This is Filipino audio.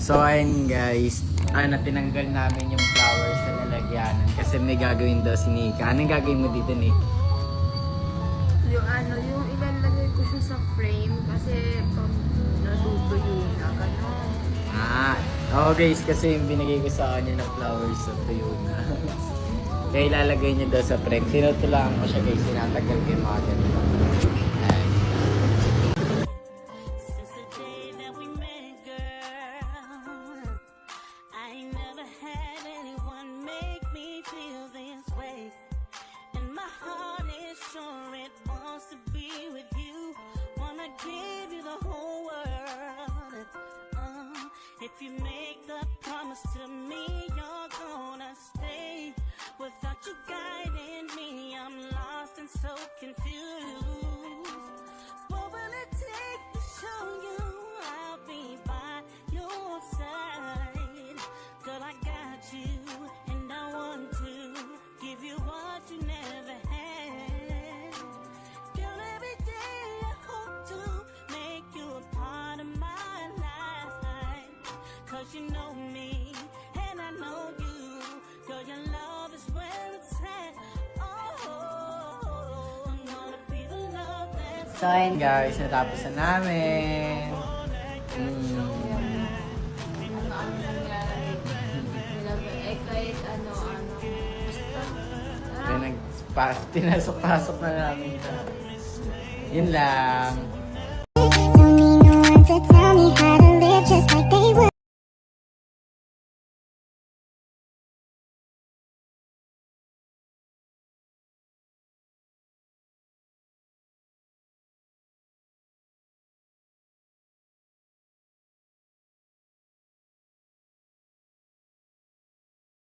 So ayun guys, tinanggal namin yung flowers sa lalagyanan kasi may gagawin daw si Nika. Anong gagawin mo dito, Nick? Yung ilalagay ko siya sa frame kasi pag natutuyo na, gano'n. Oo guys, kasi yung binigay ko sa kanya ng flowers sa tuyo na. Kaya ilalagay niya daw sa frame. Tinutulangan ko siya guys, sinatagal ko yung mga ganito. Ayan. Since the day that we met, girl, I ain't never had anyone make me feel this way. And my heart is sure it wants to be with you. Wanna give you the whole world. If you make the promise to me, you're gonna stay. Without you guiding me, I'm lost and so confused. What will it take to show you I'll be by your side? Girl, I got you, and I want to give you what you never had. Girl, every day I hope to make you a part of my life. 'Cause you know me, and I know you. Girl, your love is where it's at. Oh, I'm gonna be the love that's So ayun guys, natapos na namin. Ano nangyari? Kahit ano-ano. Pinasok-pasok na namin ito. Yun lang. Don't need no one to tell me how to live just like